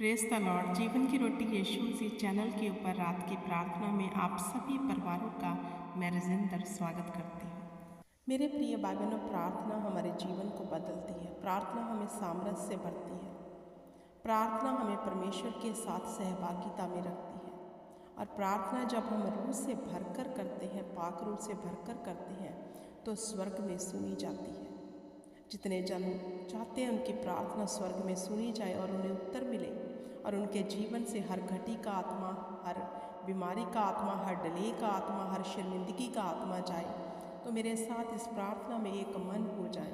Praise the Lord. जीवन की रोटी यीशु मसीह channel के ऊपर रात की प्रार्थना में आप सभी परिवारों का मैं रजिंदर स्वागत करती हूँ। मेरे प्रिय भाई बहनों, प्रार्थना हमारे जीवन को बदलती है। प्रार्थना हमें सामर्थ्य से भरती है। प्रार्थना हमें परमेश्वर के साथ सहभागिता में रखती है। और प्रार्थना जब हम रूह से भरकर करते हैं, पाक रूह से भरकर करते हैं, तो स्वर्ग में सुनी जाती है। जितने जन चाहते हैं उनकी प्रार्थना स्वर्ग में सुनी जाए और उन्हें उत्तर मिले और उनके जीवन से हर घटी का आत्मा, हर बीमारी का आत्मा, हर डले का आत्मा, हर शर्मिंदगी का आत्मा जाए। तो मेरे साथ इस प्रार्थना में एक मन हो जाए,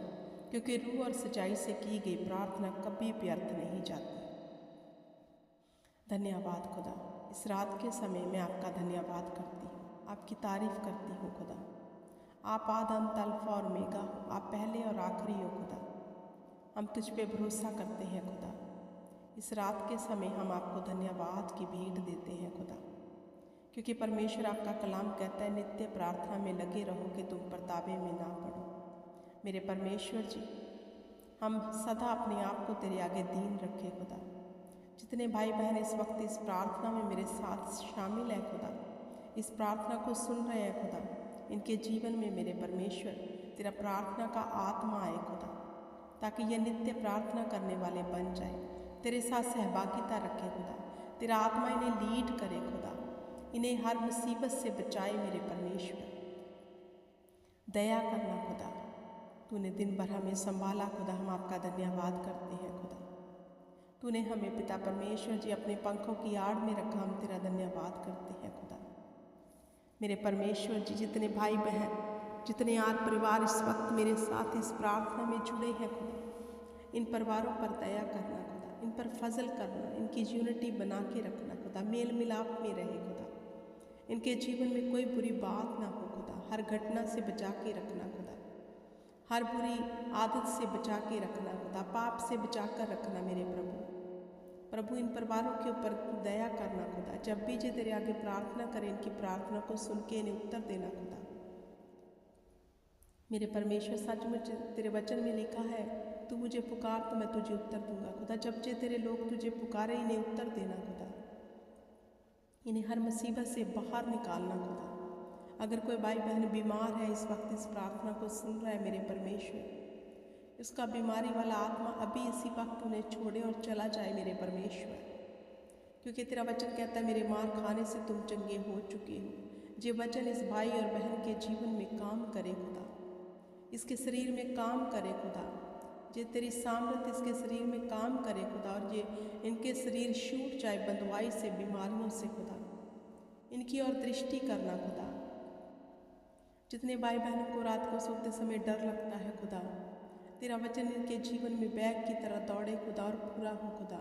क्योंकि रूह और सच्चाई से की गई प्रार्थना कभी व्यर्थ नहीं जाती। धन्यवाद खुदा, इस रात के समय मैं आपका धन्यवाद करती हूँ, आपकी तारीफ करती हूँ खुदा। आप आद अंत अल्फा और ओमेगा हो, आप पहले और आखिरी हो खुदा। हम तुझ पे भरोसा करते हैं खुदा। इस रात के समय हम आपको धन्यवाद की भेंट देते हैं खुदा, क्योंकि परमेश्वर आपका कलाम कहता है नित्य प्रार्थना में लगे रहो कि तुम परतावे में ना पड़ो। मेरे परमेश्वर जी, हम सदा अपने आप को तेरे आगे दीन रखें खुदा। जितने भाई बहन इस वक्त इस प्रार्थना में मेरे साथ शामिल हैं खुदा, इस प्रार्थना को सुन रहे हैं खुदा, इनके जीवन में मेरे परमेश्वर तेरा प्रार्थना का आत्मा आए खुदा, ताकि ये नित्य प्रार्थना करने वाले बन जाए, तेरे साथ सहभागिता रखे खुदा। तेरा आत्मा इन्हें लीड करे खुदा, इन्हें हर मुसीबत से बचाए मेरे परमेश्वर। दया करना खुदा, तूने दिन भर हमें संभाला खुदा, हम आपका धन्यवाद करते हैं खुदा। तूने हमें पिता परमेश्वर जी अपने पंखों की आड़ में रखा, हम तेरा धन्यवाद करते हैं खुदा। मेरे परमेश्वर जी, जितने भाई बहन, जितने यार परिवार इस वक्त मेरे साथ इस प्रार्थना में जुड़े हैं खुदा, इन परिवारों पर दया करना खुदा, इन पर फजल करना, इनकी यूनिटी बना के रखना खुदा, मेल मिलाप में रहे खुदा, इनके जीवन में कोई बुरी बात ना हो खुदा, हर घटना से बचा के रखना खुदा, हर बुरी आदत से बचा के रखना खुदा, पाप से बचा कर रखना मेरे प्रभु। इन परिवारों के ऊपर दया करना खुदा। जब भी जे तेरे आगे प्रार्थना करें, इनकी प्रार्थना को सुन के इन्हें उत्तर देना खुदा। मेरे परमेश्वर, सचमुच तेरे वचन में लिखा है, तू मुझे पुकार तो मैं तुझे उत्तर दूंगा खुदा। जब जे तेरे लोग तुझे पुकारे, इन्हें उत्तर देना खुदा, इन्हें हर मुसीबत से बाहर निकालना खुदा। अगर कोई भाई बहन बीमार है, इस वक्त इस प्रार्थना को सुन रहा है मेरे परमेश्वर, उसका बीमारी वाला आत्मा अभी इसी वक्त उन्हें छोड़े और चला जाए मेरे परमेश्वर, क्योंकि तेरा वचन कहता है मेरे मार खाने से तुम चंगे हो चुके हो। ये वचन इस भाई और बहन के जीवन में काम करे खुदा, इसके शरीर में काम करे खुदा। ये तेरी सामर्थ इसके शरीर में काम करे खुदा, और ये इनके शरीर छूट जाए बंधुआई से, बीमारियों से खुदा। इनकी और दृष्टि करना खुदा। जितने भाई बहनों को रात को सोते समय डर लगता है खुदा, तेरा वचन इनके जीवन में बैग की तरह दौड़े खुदा और पूरा हो खुदा।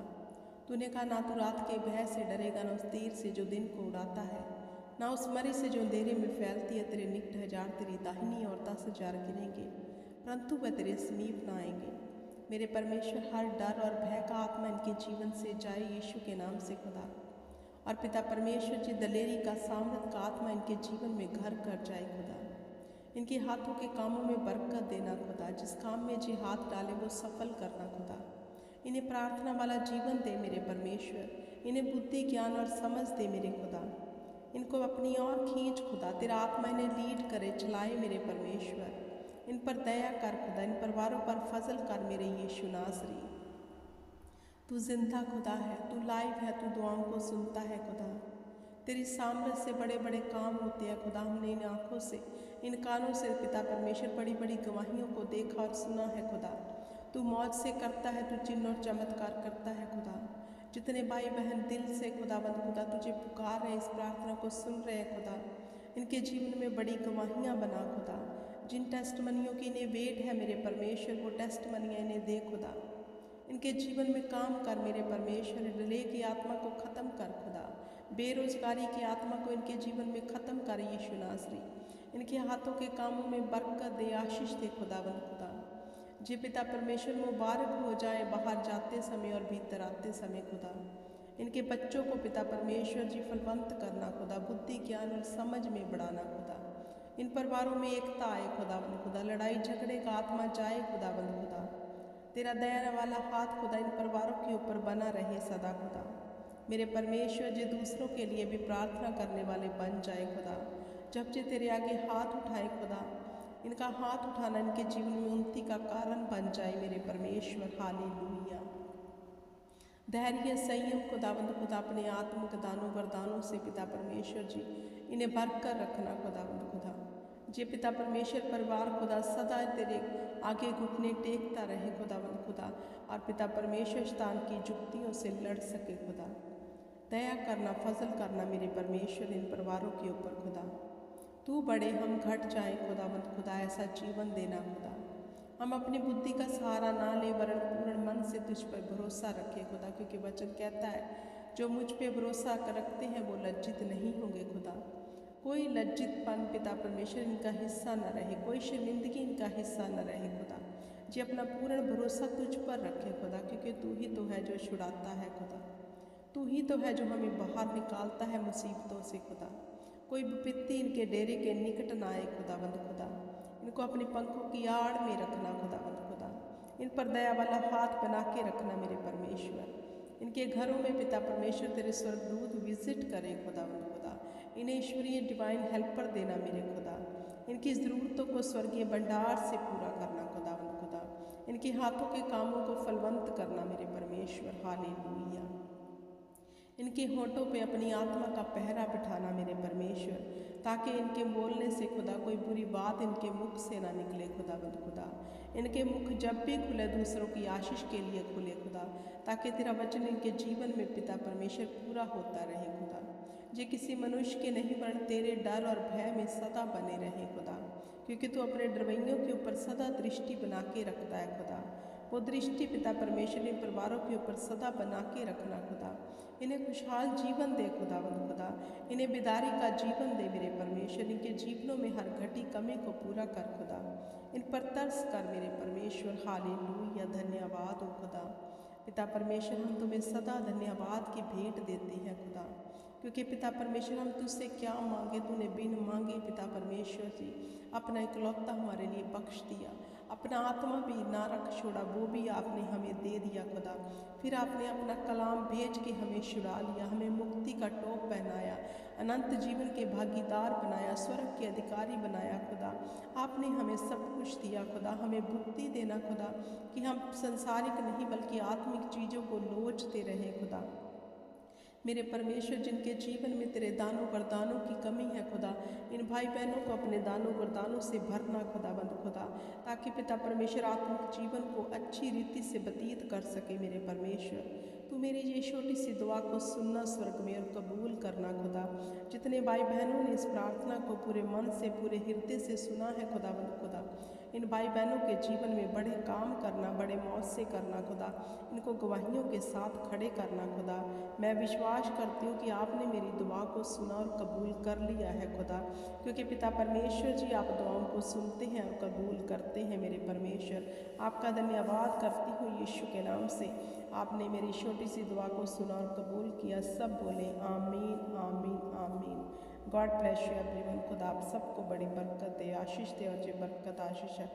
तूने कहा, ना तो रात के भय से डरेगा, ना उस तीर से जो दिन को उड़ाता है, ना उस मरी से जो अंधेरे में फैलती है। तेरे निकट 1000 तेरी दाहिनी और 10,000 गिनेंगे, परंतु वह तेरे समीप ना आएंगे। मेरे परमेश्वर, हर डर और भय का आत्मा इनके जीवन से जाए यीशु के नाम से खुदा। और पिता परमेश्वर जी, दलेरी का, सामर्थ का आत्मा इनके जीवन में घर कर जाए खुदा। इनके हाथों के कामों में बरकत देना खुदा। जिस काम में जी हाथ डाले वो सफल करना खुदा। इन्हें प्रार्थना वाला जीवन दे मेरे परमेश्वर। इन्हें बुद्धि, ज्ञान और समझ दे मेरे खुदा। इनको अपनी ओर खींच खुदा। तेरा आत्मा इन्हें लीड करे, चलाए मेरे परमेश्वर। इन पर दया कर खुदा, इन परिवारों पर फजल कर मेरे यीशु नासरी। तू जिंदा खुदा है, तू लाइव है, तू दुआओं को सुनता है खुदा। तेरी सामर्थ से बड़े बड़े काम होते हैं खुदा। हमने इन आँखों से, इन कानों से पिता परमेश्वर बड़ी बड़ी गवाहियों को देखा और सुना है खुदा। तू मौज से करता है, तू चिन्ह और चमत्कार करता है खुदा। जितने भाई बहन दिल से खुदावंद खुदा तुझे पुकार रहे, इस प्रार्थना को सुन रहे हैं खुदा, इनके जीवन में बड़ी गवाहियाँ बना खुदा। जिन टेस्टमनियों की इन्हें वेट है मेरे परमेश्वर, वो टेस्टमनियाँ इन्हें दे खुदा। इनके जीवन में काम कर मेरे परमेश्वर। डिले की आत्मा को ख़त्म कर खुदा। बेरोजगारी की आत्मा को इनके जीवन में ख़त्म कर यीशु नासरी। इनके हाथों के कामों में बरकत दे, आशीष दे खुदावंद खुदा। जी पिता परमेश्वर, मुबारक हो जाए बाहर जाते समय और भीतर आते समय खुदा। इनके बच्चों को पिता परमेश्वर जी फलवंत करना खुदा, बुद्धि, ज्ञान और समझ में बढ़ाना खुदा। इन परिवारों में एकता आए खुदावंद खुदा। लड़ाई झगड़े का आत्मा जाए खुदावंद खुदा। तेरा दया वाला हाथ खुदा इन परिवारों के ऊपर बना रहे सदा खुदा। मेरे परमेश्वर जो दूसरों के लिए भी प्रार्थना करने वाले बन जाए खुदा, जब जे तेरे आगे हाथ उठाए खुदा, इनका हाथ उठाना इनके जीवन में उन्नति का कारण बन जाए मेरे परमेश्वर। हालेलुया। धैर्य संयम खुदावंद खुदा अपने आत्मिक दानों वरदानों से पिता परमेश्वर जी इन्हें भर कर रखना खुदावंद खुदा। जे पिता परमेश्वर परिवार खुदा सदा तेरे आगे घुटने टेकता रहे खुदावंद खुदा, और पिता परमेश्वर स्थान की जुक्तियों से लड़ सके खुदा। दया करना, फजल करना मेरे परमेश्वर इन परिवारों के ऊपर खुदा। तू बड़े, हम घट जाएं खुदावंद खुदा, ऐसा जीवन देना खुदा। हम अपनी बुद्धि का सहारा ना ले, वरन पूर्ण मन से तुझ पर भरोसा रखें खुदा, क्योंकि वचन कहता है जो मुझ पे भरोसा रखते हैं वो लज्जित नहीं होंगे खुदा। कोई लज्जितपन पिता परमेश्वर इनका हिस्सा न रहे, कोई शर्मिंदगी इनका हिस्सा न रहे खुदा। जी अपना पूर्ण भरोसा तुझ पर रखे खुदा, क्योंकि तू ही तो है जो छुड़ाता है खुदा। तू ही तो है जो हमें बाहर निकालता है मुसीबतों से खुदा। कोई विपत्ति इनके डेरे के निकट ना आए खुदावंद खुदा। इनको अपने पंखों की आड़ में रखना खुदावंद खुदा। इन पर दया वाला हाथ बना के रखना मेरे परमेश्वर। इनके घरों में पिता परमेश्वर तेरे स्वर्गदूत विजिट करें खुदावंद खुदा। इन्हें ईश्वरीय डिवाइन हेल्पर देना मेरे खुदा। इनकी ज़रूरतों को स्वर्गीय भंडार से पूरा करना खुदावंद खुदा। इनके हाथों के कामों को फलवंत करना मेरे परमेश्वर। हालेलुया। इनके होठों पे अपनी आत्मा का पहरा बिठाना मेरे परमेश्वर, ताकि इनके बोलने से खुदा कोई बुरी बात इनके मुख से ना निकले खुदावंद खुदा। इनके मुख जब भी खुले दूसरों की आशीष के लिए खुले खुदा, ताकि तेरा वचन इनके जीवन में पिता परमेश्वर पूरा होता रहे खुदा। जे किसी मनुष्य के नहीं वरन तेरे डर और भय में सदा बने रहे खुदा, क्योंकि तू अपने डरवैयों के ऊपर सदा दृष्टि बना के रखता है खुदा। वो दृष्टि पिता परमेश्वर इन परिवारों के ऊपर सदा बना के रखना खुदा। इन्हें खुशहाल जीवन दे खुदावंद खुदा। इन्हें बिदारी का जीवन दे मेरे परमेश्वर। इनके जीवनों में हर घटी कमी को पूरा कर खुदा। इन पर तरस कर मेरे परमेश्वर। हालेलुया। धन्यवाद हो खुदा। पिता परमेश्वर हम तुम्हें सदा धन्यवाद की भेंट देते हैं खुदा, क्योंकि पिता परमेश्वर हम तुझसे क्या मांगे, तूने बिन मांगे पिता परमेश्वर जी अपना इकलौता हमारे लिए बख्श दिया। अपना आत्मा भी ना रख छोड़ा, वो भी आपने हमें दे दिया खुदा। फिर आपने अपना कलाम भेज के हमें छुड़ा लिया, हमें मुक्ति का टोप पहनाया, अनंत जीवन के भागीदार बनाया, स्वर्ग के अधिकारी बनाया खुदा। आपने हमें सब कुछ दिया खुदा। हमें बुद्धि देना खुदा, कि हम संसारिक नहीं बल्कि आत्मिक चीज़ों को लोचते रहें खुदा। मेरे परमेश्वर जिनके जीवन में तेरे दानों वरदानों की कमी है खुदा, इन भाई बहनों को अपने दानों वरदानों से भरना खुदावंद खुदा, ताकि पिता परमेश्वर आत्मिक जीवन को अच्छी रीति से व्यतीत कर सके मेरे परमेश्वर। तू मेरी ये छोटी सी दुआ को सुनना स्वर्ग में और कबूल करना खुदा। जितने भाई बहनों ने इस प्रार्थना को पूरे मन से पूरे हृदय से सुना है खुदावंद खुदा, इन भाई बहनों के जीवन में बड़े काम करना, बड़े मौज से करना खुदा। इनको गवाहियों के साथ खड़े करना खुदा। मैं विश्वास करती हूँ कि आपने मेरी दुआ को सुना और कबूल कर लिया है खुदा, क्योंकि पिता परमेश्वर जी आप दुआओं को सुनते हैं और कबूल करते हैं मेरे परमेश्वर। आपका धन्यवाद करती हूँ यीशु के नाम से। आपने मेरी छोटी सी दुआ को सुना और कबूल किया। सब बोले आमीन आमीन आमीन। God bless you everyone. खुदा आप सबको बड़ी बरकत दे, आशीष दे, और जो बरकत आशीष है